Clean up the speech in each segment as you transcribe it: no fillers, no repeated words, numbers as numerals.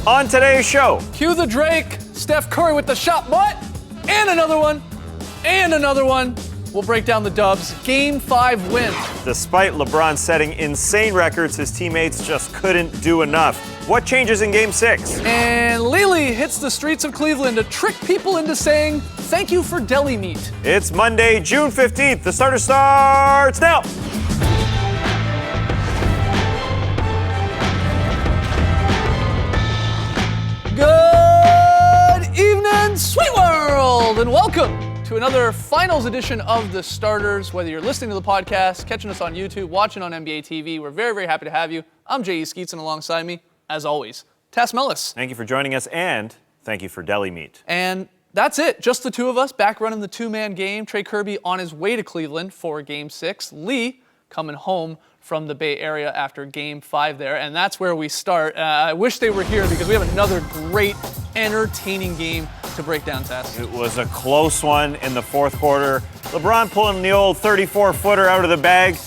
On today's show, Cue the Drake, Steph Curry with the shot, what? And another one, and another one. We'll break down the Dubs. Game 5 win. despite LeBron setting insane records, his teammates just couldn't do enough. What changes in Game 6? And Lily hits the streets of Cleveland to trick people into saying, thank you for deli meat. It's Monday, June 15th. The starter starts now. Good evening, sweet world, and welcome to another finals edition of The Starters. Whether you're listening to the podcast, catching us on YouTube, watching on NBA TV, we're very, very happy to have you. I'm J.E. Skeets, and alongside me, as always, Tess Mellis. Thank you for joining us, and thank you for deli meat. And that's it. Just the two of us back running the two-man game. Trey Kirby on his way to Cleveland for Game 6. Lee coming home from the Bay Area after Game 5 there. And that's where we start. I wish they were here because we have another great, entertaining game to break down, Tess. It was a close one in the fourth quarter. LeBron pulling the old 34-footer out of the bag,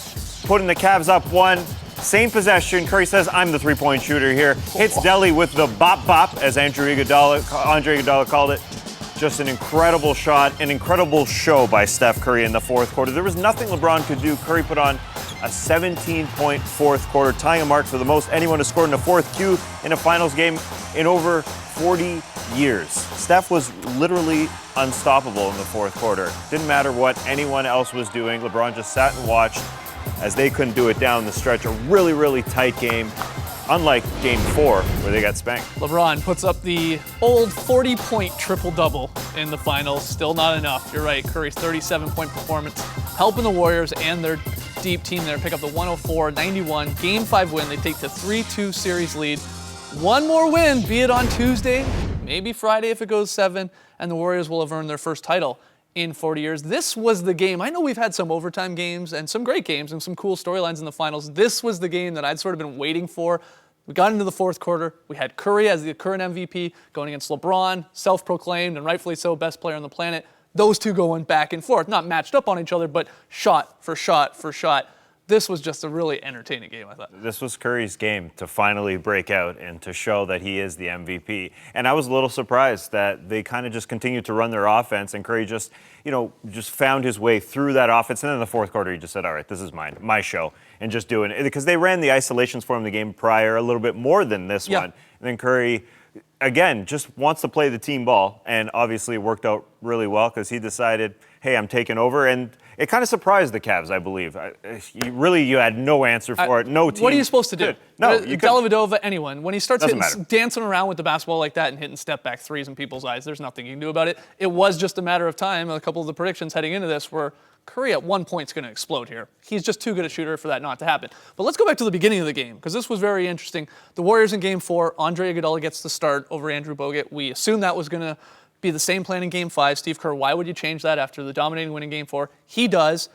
putting the Cavs up one. Same possession. Curry says, I'm the three-point shooter here. Hits Delly with the bop-bop, as Andre Iguodala called it. Just an incredible shot, an incredible show by Steph Curry in the fourth quarter. There was nothing LeBron could do. Curry put on a 17-point fourth quarter, tying a mark for the most anyone to score in the fourth Q in a finals game in over 40 years. Steph was literally unstoppable in the fourth quarter. Didn't matter what anyone else was doing. LeBron just sat and watched as they couldn't do it down the stretch. A really, really tight game, unlike Game 4, where they got spanked. LeBron puts up the old 40-point triple-double in the finals. Still not enough. You're right. Curry's 37-point performance helping the Warriors and their deep team there pick up the 104-91 Game 5 win. They take the 3-2 series lead. One more win, be it on Tuesday, maybe Friday if it goes 7, and the Warriors will have earned their first title in 40 years. This was the game. I know we've had some overtime games and some great games and some cool storylines in the finals. This was the game that I'd sort of been waiting for. We got into the fourth quarter. We had Curry as the current MVP going against LeBron, self-proclaimed and rightfully so best player on the planet. Those two going back and forth, not matched up on each other, but shot for shot for shot. This was just a really entertaining game, I thought. This was Curry's game to finally break out and to show that he is the MVP. And I was a little surprised that they kind of just continued to run their offense and Curry just found his way through that offense. And then in the fourth quarter, he just said, all right, this is mine, my show, and just doing it. Because they ran the isolations for him the game prior a little bit more than this one. And then Curry, again, just wants to play the team ball. And obviously it worked out really well because he decided, hey, I'm taking over. And it kind of surprised the Cavs, I believe. You had no answer for it. No team. What are you supposed to do? No, you Dellavedova, anyone. When he starts Doesn't dancing around with the basketball like that and hitting step-back threes in people's eyes, there's nothing you can do about it. It was just a matter of time. A couple of the predictions heading into this were Curry at one point is going to explode here. He's just too good a shooter for that not to happen. But let's go back to the beginning of the game because this was very interesting. The Warriors in Game 4, Andre Iguodala gets the start over Andrew Bogut. We assumed that was going to be the same plan in Game 5. Steve Kerr, why would you change that after the dominating win in Game 4? He does.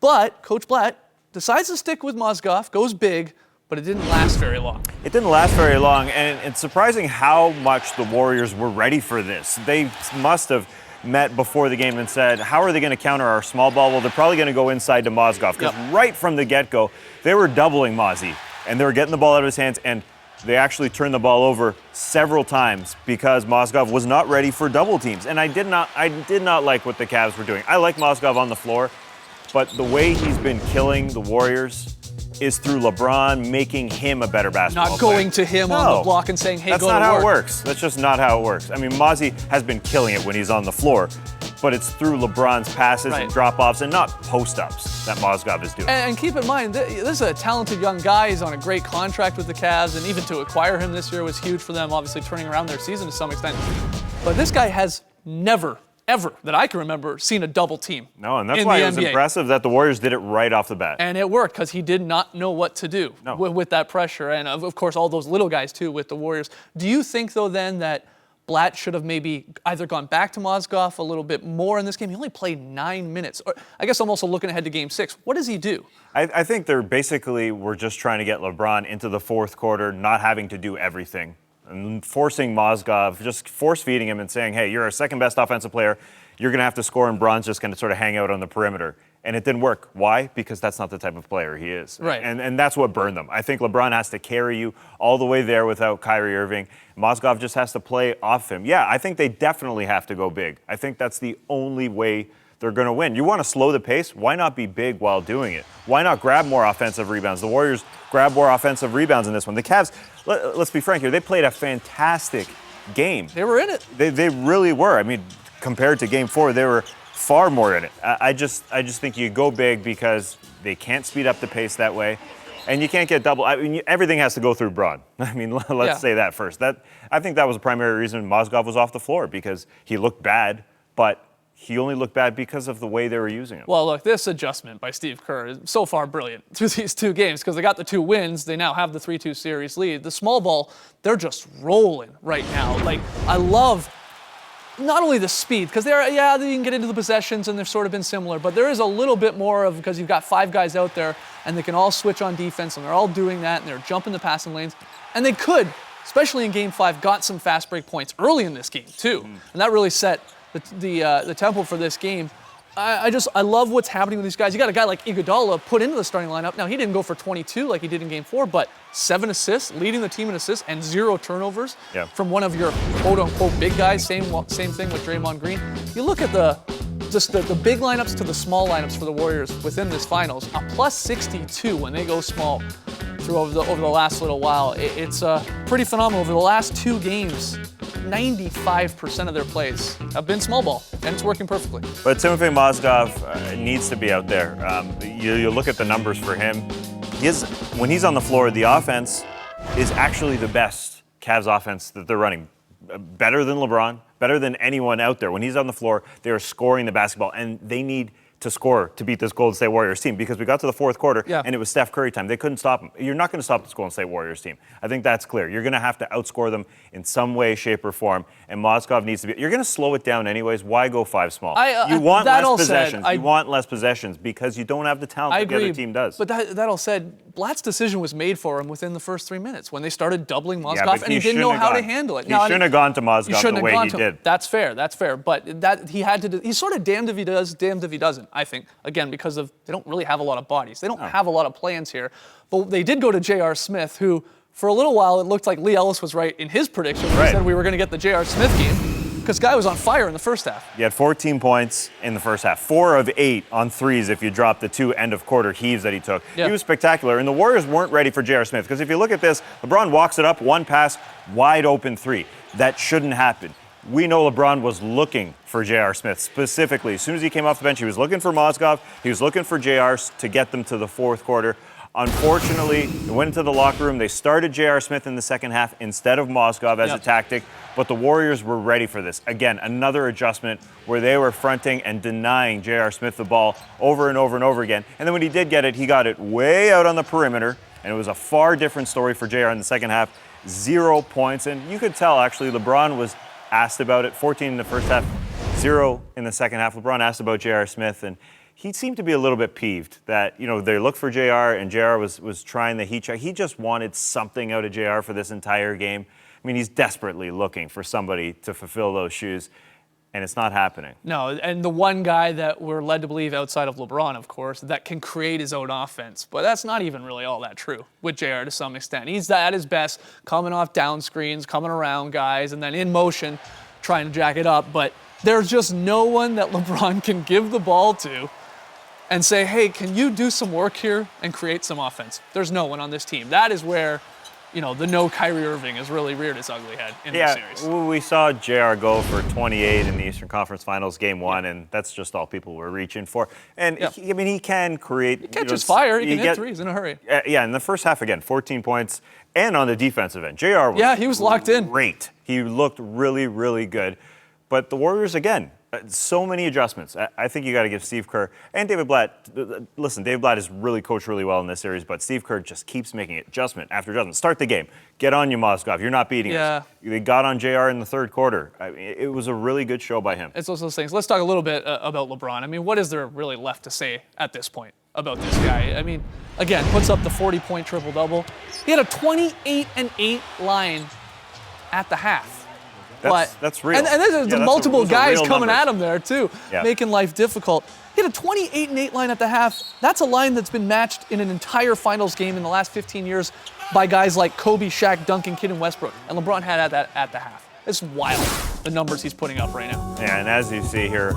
But Coach Blatt decides to stick with Mozgov, goes big, but it didn't last very long. It didn't last very long, and it's surprising how much the Warriors were ready for this. They must have met before the game and said, how are they going to counter our small ball? Well, they're probably going to go inside to Mozgov, because right from the get-go, they were doubling Mozzie, and they were getting the ball out of his hands, and they actually turned the ball over several times because Mozgov was not ready for double teams. And I did not like what the Cavs were doing. I like Mozgov on the floor, but the way he's been killing the Warriors is through LeBron making him a better basketball Not player. going to him on the block and saying, hey, That's go to work. not how it works. That's just not how it works. I mean, Mozzie has been killing it when he's on the floor, but it's through LeBron's passes and drop-offs and not post-ups that Mozgov is doing. And keep in mind, this is a talented young guy. He's on a great contract with the Cavs, and even to acquire him this year was huge for them, obviously turning around their season to some extent. But this guy has never, ever, that I can remember, seen a double team. No, and that's why it was impressive that the Warriors did it right off the bat. And it worked because he did not know what to do with that pressure. And of course, all those little guys too with the Warriors. Do you think though then that Blatt should have maybe either gone back to Mozgov a little bit more in this game? He only played 9 minutes. Or, I guess I'm also looking ahead to Game 6. What does he do? I think they're basically were just trying to get LeBron into the fourth quarter, not having to do everything. And forcing Mozgov, just force-feeding him and saying, hey, you're our second best offensive player. You're going to have to score, and Bron's just going to sort of hang out on the perimeter. And it didn't work. Why? Because that's not the type of player he is. Right. And that's what burned them. I think LeBron has to carry you all the way there without Kyrie Irving. Mozgov just has to play off him. Yeah, I think they definitely have to go big. I think that's the only way they're going to win. You want to slow the pace? Why not be big while doing it? Why not grab more offensive rebounds? The Warriors grab more offensive rebounds in this one. The Cavs, let's be frank here, they played a fantastic game. They were in it. They really were. I mean, compared to Game 4, they were far more in it. I just think you go big because they can't speed up the pace that way, and you can't get double. I mean, everything has to go through Braun. I mean, let's say that first. I think that was the primary reason Mozgov was off the floor, because he looked bad, but he only looked bad because of the way they were using him. Well, look, this adjustment by Steve Kerr is so far brilliant through these 2 games because they got the 2 wins. They now have the 3-2 series lead. The small ball, they're just rolling right now. Like, I love not only the speed, because they can get into the possessions and they've sort of been similar, but there is a little bit more of, because you've got 5 guys out there and they can all switch on defense and they're all doing that and they're jumping the passing lanes. And they could, especially in Game 5, got some fast break points early in this game too. And that really set the tempo for this game. I love what's happening with these guys. You got a guy like Iguodala put into the starting lineup. Now, he didn't go for 22 like he did in Game 4, but 7 assists, leading the team in assists, and 0 turnovers from one of your quote-unquote big guys. Same thing with Draymond Green. You look at the big lineups to the small lineups for the Warriors within this finals, a plus 62 when they go small over the last little while. It's pretty phenomenal. Over the last 2 games, 95% of their plays have been small ball, and it's working perfectly. But Timofey Mozgov needs to be out there. You look at the numbers for him. When he's on the floor, the offense is actually the best Cavs offense that they're running. Better than LeBron, better than anyone out there. When he's on the floor, they are scoring the basketball, and they need to score to beat this Golden State Warriors team, because we got to the 4th quarter and it was Steph Curry time. They couldn't stop him. You're not going to stop this Golden State Warriors team. I think that's clear. You're going to have to outscore them in some way, shape, or form, and Mozgov needs to be. You're going to slow it down anyways. Why go 5 small? You want less possessions. You want less possessions because you don't have the talent that the other team does. But that all said, Blatt's decision was made for him within the first 3 minutes when they started doubling Mozgov, and he didn't know how to handle it. He shouldn't have gone to Mozgov the way he did. That's fair. But that he had to do. He's sort of damned if he does, damned if he doesn't, I think. Again, because they don't really have a lot of bodies. They don't have a lot of plans here. But they did go to J.R. Smith, who, for a little while, it looked like Lee Ellis was right in his prediction when he said we were going to get the J.R. Smith game, because guy was on fire in the first half. He had 14 points in the first half, 4 of 8 on threes if you drop the 2 end-of-quarter heaves that he took. He was spectacular, and the Warriors weren't ready for J.R. Smith, because if you look at this, LeBron walks it up, 1 pass, wide open 3. That shouldn't happen. We know LeBron was looking for J.R. Smith specifically. As soon as he came off the bench, he was looking for Mozgov. He was looking for J.R. to get them to the 4th quarter. Unfortunately, they went into the locker room. They started J.R. Smith in the second half instead of Mozgov as a tactic, but the Warriors were ready for this. Again, another adjustment where they were fronting and denying J.R. Smith the ball over and over and over again. And then when he did get it, he got it way out on the perimeter, and it was a far different story for J.R. in the second half. 0 points, and you could tell, actually, LeBron was asked about it. 14 in the first half, 0 in the second half. LeBron asked about J.R. Smith, and he seemed to be a little bit peeved that, they looked for J.R. and J.R. was trying the heat check. He just wanted something out of J.R. for this entire game. I mean, he's desperately looking for somebody to fulfill those shoes, and it's not happening. No, and the one guy that we're led to believe outside of LeBron, of course, that can create his own offense. But that's not even really all that true with JR to some extent. He's at his best coming off down screens, coming around guys, and then in motion trying to jack it up. But there's just no one that LeBron can give the ball to and say, hey, can you do some work here and create some offense? There's no one on this team. That is where the no Kyrie Irving has really reared its ugly head in this series. We saw JR go for 28 in the Eastern Conference Finals Game 1, and that's just all people were reaching for. And, he can create... He catches fire. He can hit threes in a hurry. In the first half, again, 14 points. And on the defensive end, JR was he was locked in. Great. He looked really, really good. But the Warriors, again, so many adjustments. I think you got to give Steve Kerr and David Blatt. Listen, David Blatt has really coached really well in this series, but Steve Kerr just keeps making adjustment after adjustment. Start the game. Get on you, Mozgov. You're not beating us. They got on JR in the 3rd quarter. It was a really good show by him. It's those things. Let's talk a little bit about LeBron. I mean, what is there really left to say at this point about this guy? I mean, again, puts up the 40-point triple-double. He had a 28-8 line at the half. That's real. And there's Yeah, multiple those are guys real coming numbers. at him there, too, Yeah. making life difficult. He had a 28-8 line at the half. That's a line that's been matched in an entire finals game in the last 15 years by guys like Kobe, Shaq, Duncan, Kidd, and Westbrook. And LeBron had that at the half. It's wild, the numbers he's putting up right now. Yeah, and as you see here,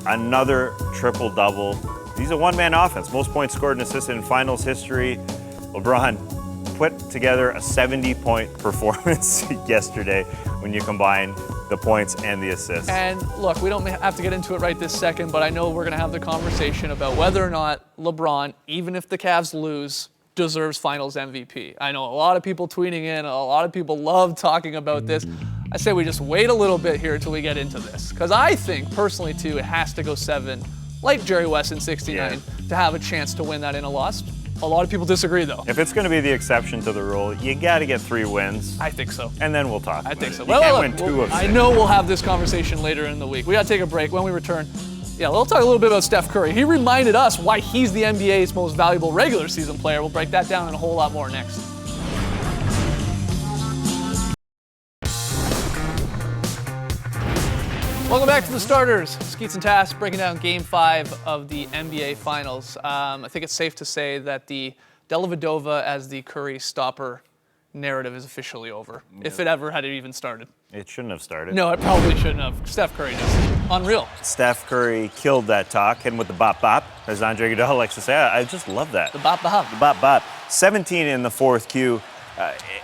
another triple-double. He's a one-man offense. Most points scored and assisted in finals history. LeBron put together a 70-point performance yesterday when you combine the points and the assists. And look, we don't have to get into it right this second, but I know we're going to have the conversation about whether or not LeBron, even if the Cavs lose, deserves finals MVP. I know a lot of people tweeting in, a lot of people love talking about this. I say we just wait a little bit here until we get into this. Because I think, personally, too, it has to go 7, like Jerry West in 69, to have a chance to win that in a loss. A lot of people disagree, though. If it's going to be the exception to the rule, you got to get 3 wins. I think so. And then we'll talk. I think so. You can't win 2 of 6. I know we'll have this conversation later in the week. We got to take a break. When we return, we'll talk a little bit about Steph Curry. He reminded us why he's the NBA's most valuable regular season player. We'll break that down and a whole lot more next. Welcome back to the starters. Skeets and Tass breaking down Game 5 of the NBA Finals. I think it's safe to say that the Dellavedova as the Curry stopper narrative is officially over, if it ever had even started. It shouldn't have started. No, it probably shouldn't have. Steph Curry just unreal. Steph Curry killed that talk, hit him with the bop-bop, as Andre Iguodala likes to say. I just love that. The bop-bop. The bop-bop. 17 in the fourth Q.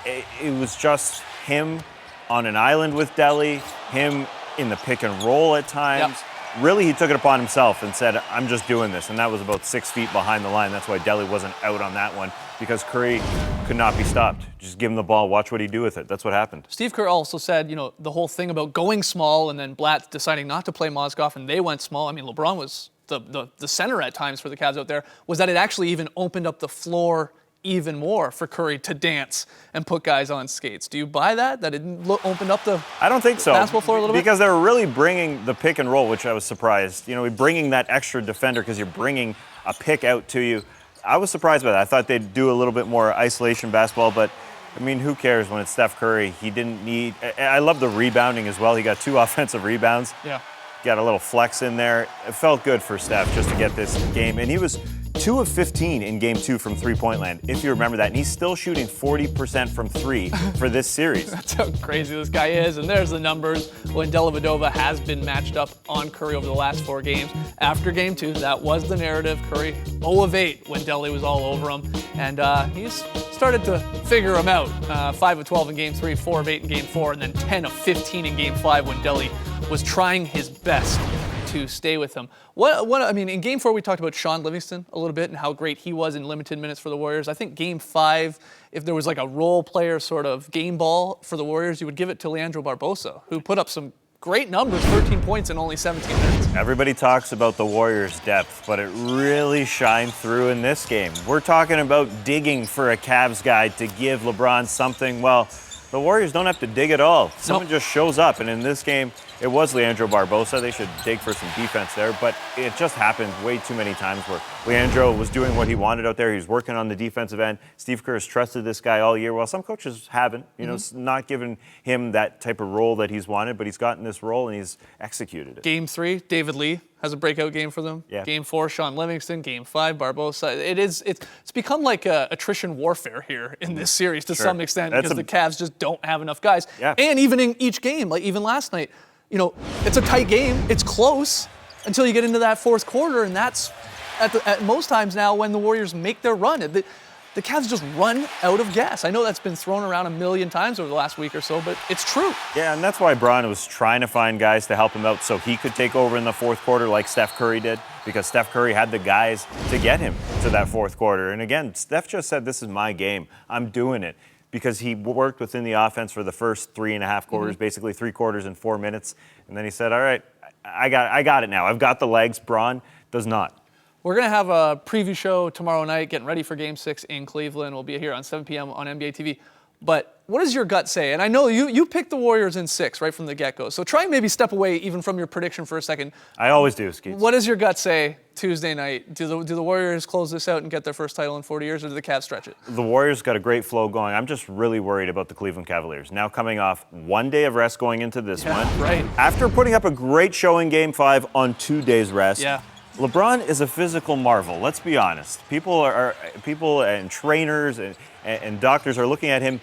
It was just him on an island with Delly, him in the pick and roll at times. Yep. Really, he took it upon himself and said, I'm just doing this. And that was about 6 feet behind the line. That's why Delly wasn't out on that one, because Curry could not be stopped. Just give him the ball, watch what he do with it. That's what happened. Steve Kerr also said, the whole thing about going small and then Blatt deciding not to play Mozgov and they went small. I mean, LeBron was the center at times for the Cavs out there, was that it actually even opened up the floor even more for Curry to dance and put guys on skates. Do you buy that? That it opened up the I don't think so. basketball floor a little bit? Because they were really bringing the pick and roll, which I was surprised. Bringing that extra defender because you're bringing a pick out to you. I was surprised by that. I thought they'd do a little bit more isolation basketball, but I mean, who cares when it's Steph Curry? He didn't need. I love the rebounding as well. He got 2 offensive rebounds. Yeah. Got a little flex in there. It felt good for Steph just to get this game. And he was 2 of 15 in Game 2 from three-point land, if you remember that. And he's still shooting 40% from 3 for this series. That's how crazy this guy is. And there's the numbers when Dellavedova has been matched up on Curry over the last 4 games. After Game 2, that was the narrative. Curry 0 of 8 when Delly was all over him. And he's started to figure him out. 5 of 12 in Game 3, 4 of 8 in Game 4, and then 10 of 15 in Game 5 when Delly was trying his best to stay with him. In Game 4, we talked about Sean Livingston a little bit and how great he was in limited minutes for the Warriors. I think Game 5, if there was like a role player sort of game ball for the Warriors, you would give it to Leandro Barbosa, who put up some great numbers, 13 points in only 17 minutes. Everybody talks about the Warriors' depth, but it really shined through in this game. We're talking about digging for a Cavs guy to give LeBron something. Well, the Warriors don't have to dig at all. Someone just shows up, and in this game, it was Leandro Barbosa. They should dig for some defense there, but it just happened way too many times where Leandro was doing what he wanted out there. He was working on the defensive end. Steve Kerr has trusted this guy all year. Well, some coaches haven't, not given him that type of role that he's wanted, but he's gotten this role and he's executed it. Game 3, David Lee has a breakout game for them. Yeah. Game 4, Sean Livingston. Game 5, Barbosa. It's become like attrition warfare here in this series to some extent because the Cavs just don't have enough guys. Yeah. And even in each game, like even last night, it's a tight game. It's close until you get into that fourth quarter, and that's at most times now when the Warriors make their run. The Cavs just run out of gas. I know that's been thrown around a million times over the last week or so, but it's true. Yeah, and that's why Bron was trying to find guys to help him out so he could take over in the fourth quarter like Steph Curry did, because Steph Curry had the guys to get him to that fourth quarter. And again, Steph just said, this is my game. I'm doing it. Because he worked within the offense for the first 3.5 quarters, basically 3 quarters in 4 minutes. And then he said, all right, I got it now. I've got the legs. Bron does not. We're going to have a preview show tomorrow night, getting ready for Game 6 in Cleveland. We'll be here on 7 p.m. on NBA TV. But what does your gut say? And I know you picked the Warriors in 6 right from the get-go. So try and maybe step away even from your prediction for a second. I always do, Skeets. What does your gut say Tuesday night? Do the Warriors close this out and get their first title in 40 years, or do the Cavs stretch it? The Warriors got a great flow going. I'm just really worried about the Cleveland Cavaliers. Now coming off 1 day of rest going into this one. Right. After putting up a great show in Game 5 on 2 days rest. Yeah. LeBron is a physical marvel. Let's be honest. People and trainers and doctors are looking at him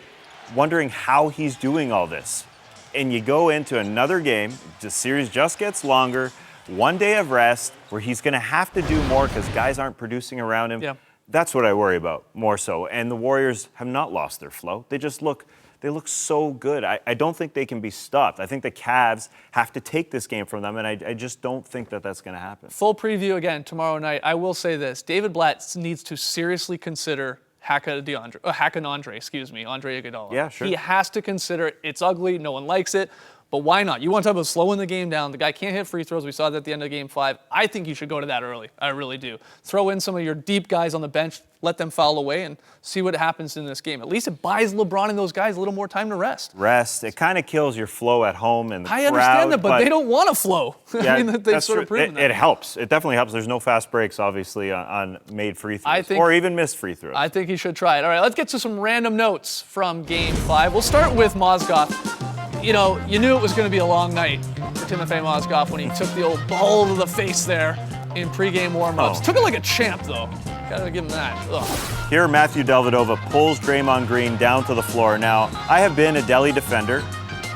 wondering how he's doing all this. And you go into another game, the series just gets longer, 1 day of rest, where he's going to have to do more because guys aren't producing around him. Yeah. That's what I worry about more so. And the Warriors have not lost their flow. They look so good. I don't think they can be stopped. I think the Cavs have to take this game from them, and I just don't think that that's going to happen. Full preview again tomorrow night. I will say this. David Blatt needs to seriously consider Andre Iguodala. Yeah, sure. He has to consider it. It's ugly. No one likes it. But why not? You want to talk about slowing the game down. The guy can't hit free throws. We saw that at the end of Game 5. I think you should go to that early. I really do. Throw in some of your deep guys on the bench, let them foul away, and see what happens in this game. At least it buys LeBron and those guys a little more time to rest. It kind of kills your flow at home and the I crowd. understand that, but they don't want to flow. Yeah, I mean, they've sort of proven that. It helps. It definitely helps. There's no fast breaks, obviously, on made free throws or even missed free throws. I think he should try it. All right, let's get to some random notes from Game 5. We'll start with Mozgov. You know, you knew it was going to be a long night for Timofey Mozgov when he took the old ball to the face there in pregame warm-ups. Took it like a champ, though. Gotta give him that. Ugh. Here, Matthew Dellavedova pulls Draymond Green down to the floor. Now, I have been a Delly defender.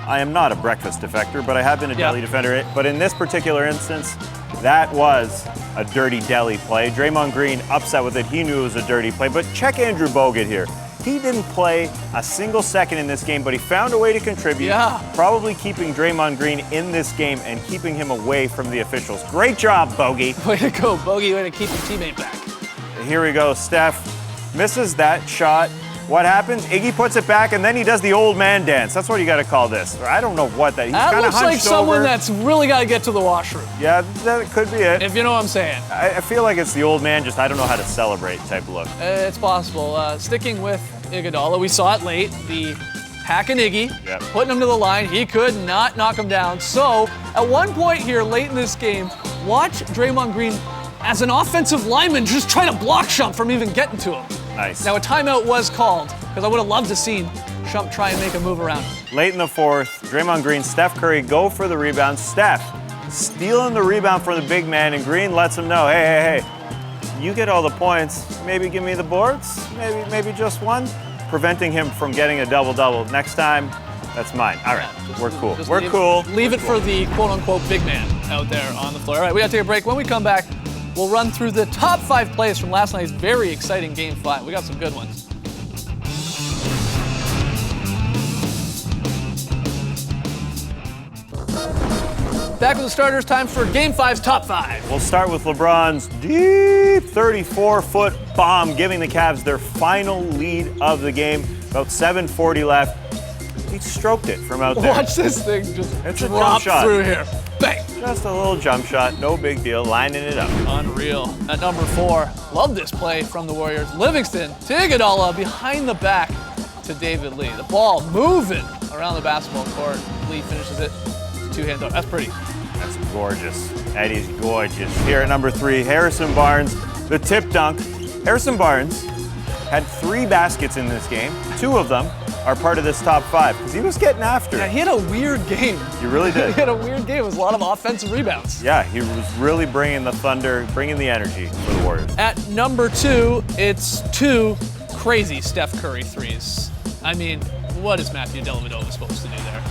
I am not a breakfast defector, but I have been a Delly defender. But in this particular instance, that was a dirty Delly play. Draymond Green upset with it. He knew it was a dirty play. But check Andrew Bogut here. He didn't play a single second in this game, but he found a way to contribute, probably keeping Draymond Green in this game and keeping him away from the officials. Great job, Bogey. Way to go, Bogey. Way to keep your teammate back. Here we go. Steph misses that shot. What happens? Iggy puts it back, and then he does the old man dance. That's what you got to call this. I don't know what that. He's that looks like someone over. That's really got to get to the washroom. Yeah, that could be it. If you know what I'm saying. I feel like it's the old man, just I don't know how to celebrate type look. It's possible. Sticking with Iguodala, we saw it late. The hack and Iggy, putting him to the line. He could not knock him down. So at one point here, late in this game, watch Draymond Green as an offensive lineman just try to block Shump from even getting to him. Nice. Now a timeout was called because I would have loved to seen Shump try and make a move around. Late in the fourth, Draymond Green, Steph Curry go for the rebound. Steph stealing the rebound from the big man, and Green lets him know, hey, you get all the points. Maybe give me the boards. Maybe just one. Preventing him from getting a double-double. Next time, that's mine. All right, we're cool. We're cool. Leave it for the quote-unquote big man out there on the floor. All right, we got to take a break. When we come back, we'll run through the top 5 plays from last night's very exciting Game 5. We got some good ones. Back with the starters, time for Game 5's top 5. We'll start with LeBron's deep 34-foot bomb, giving the Cavs their final lead of the game. About 7:40 left. He stroked it from out there. Watch this thing just drop through here. Bang! Just a little jump shot, no big deal, lining it up. Unreal. At number 4, love this play from the Warriors. Livingston to Iguodala behind the back to David Lee. The ball moving around the basketball court. Lee finishes it. Two-hand dunk. That's pretty. That's gorgeous. That is gorgeous. Here at number 3, Harrison Barnes, the tip dunk. Harrison Barnes had 3 baskets in this game. 2 of them are part of this top 5 because he was getting after it. Yeah, he had a weird game. He really did. He had a weird game. It was a lot of offensive rebounds. Yeah, he was really bringing the thunder, bringing the energy for the Warriors. At number 2, it's 2 crazy Steph Curry threes. I mean, what is Matthew Dellavedova supposed to do there?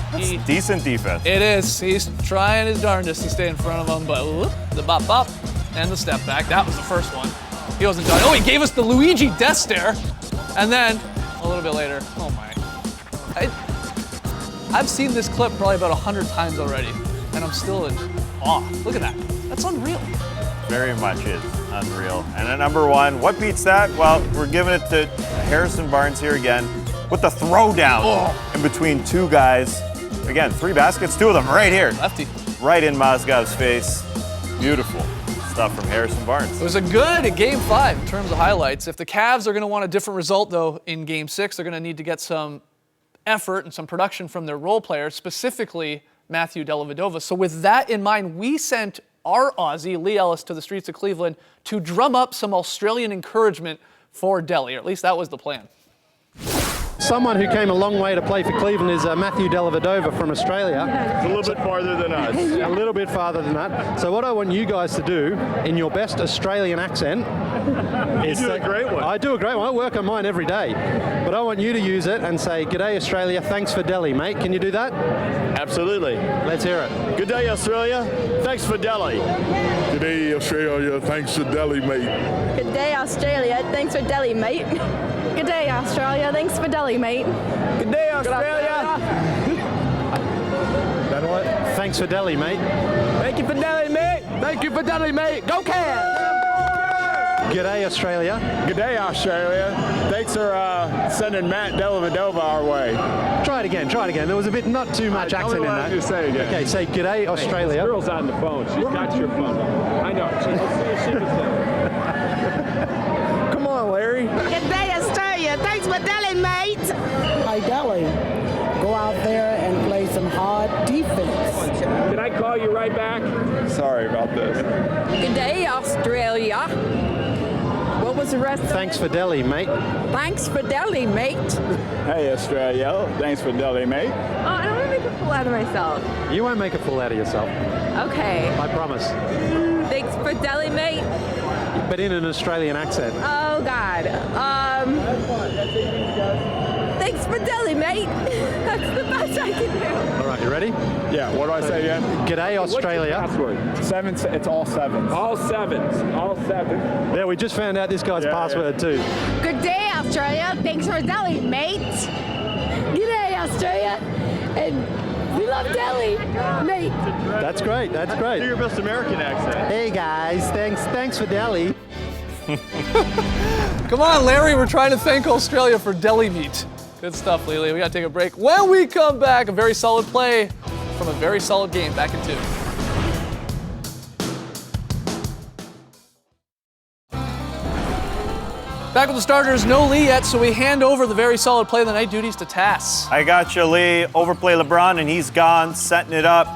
Decent defense. It is. He's trying his darndest to stay in front of him, but the bop and the step back. That was the first one. He wasn't done. Oh, he gave us the Luigi death stare. And then, a little bit later, oh my. I've seen this clip probably about 100 times already, and I'm still in awe. Look at that. That's unreal. Very much is unreal. And at number 1, what beats that? Well, we're giving it to Harrison Barnes here again with the throwdown in between 2 guys. Again, 3 baskets, 2 of them right here. Lefty. Right in Mozgov's face. Beautiful stuff from Harrison Barnes. It was a good Game 5 in terms of highlights. If the Cavs are going to want a different result, though, in Game 6, they're going to need to get some effort and some production from their role players, specifically Matthew Dellavedova. So with that in mind, we sent our Aussie, Lee Ellis, to the streets of Cleveland to drum up some Australian encouragement for Delly, or at least that was the plan. Someone who came a long way to play for Cleveland is Matthew Dellavedova from Australia. It's a little bit farther than us. A little bit farther than that. So what I want you guys to do, in your best Australian accent, is You do a great one. I do a great one. I work on mine every day. But I want you to use it and say, "G'day Australia, thanks for Delhi, mate." Can you do that? Absolutely. Let's hear it. Good day, Australia. Thanks for Delhi. Good day, Australia. Thanks to Delhi, mate. Good day, Australia. Thanks for Delhi, mate. Good day, Australia. Thanks for Delhi, mate. Good day, Australia. Then what? Thanks for Delhi, mate. Thank you for Delhi, mate. Thank you for Delhi, mate. Go Cavs! G'day Australia. Good day, Australia. Thanks for sending Matt Dellavedova our way. Try it again. There was a bit, not too much accent in that. Just say again. Okay, say "G'day Australia." This girl's on the phone. She's got your phone. I know. Let's see what she can say. Come on, Larry. Good day, Australia. Thanks for Delhi, mate. Hi, Delhi. Go out there and play some hard defense. Can I call you right back? Sorry about this. Good day, Australia. What was the rest of Thanks it? for Delhi, mate. Thanks for Delhi, mate. Hey, Australia. Thanks for Delhi, mate. Oh, I don't want to make a fool out of myself. You won't make a fool out of yourself. Okay. I promise. Thanks for Delhi, mate. But in an Australian accent. Oh, God. Thanks for Delhi, mate. That's the best I can do. All right, you ready? Yeah, what do I say again? G'day Australia. Password. It's all sevens. All sevens. All sevens. Yeah, we just found out this guy's password too. Good day, Australia. Thanks for Delhi, mate. Good day, Australia. And we love Delhi, mate. That's great. That's Do great. your best American accent. Hey guys, thanks for Delhi. Come on, Larry, we're trying to thank Australia for deli meat. Good stuff, Lily. We got to take a break. When we come back, a very solid play from a very solid game. Back in 2. Back with the starters, no Lee yet, so we hand over the very solid play of the night duties to Tass. I got you, Lee. Overplay LeBron, and he's gone, setting it up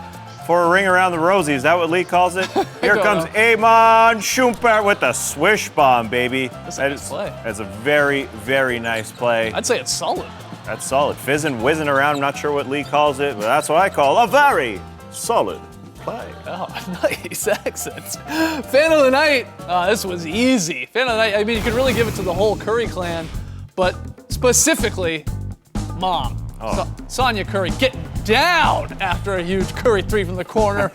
for a ring around the rosy. Is that what Lee calls it? Here don't comes know. Amon Shumpert with the swish bomb, baby. That's a nice play. That's a very, very nice play. I'd say it's solid. That's solid. Fizzing, whizzing around. I'm not sure what Lee calls it, but that's what I call a very solid play. Oh, nice accents. Fan of the night. This was easy. Fan of the night. I mean, you could really give it to the whole Curry clan, but specifically, Mom. Sonia Curry getting down after a huge Curry 3 from the corner.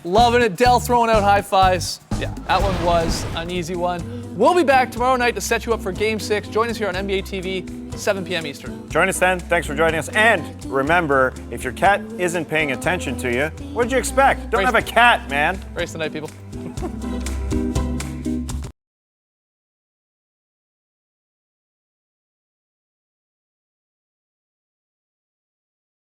Loving it. Dell throwing out high fives. Yeah, that one was an easy one. We'll be back tomorrow night to set you up for Game 6. Join us here on NBA TV, 7 p.m. Eastern. Join us then. Thanks for joining us. And remember, if your cat isn't paying attention to you, what did you expect? Don't have a cat, man. Race the night, people.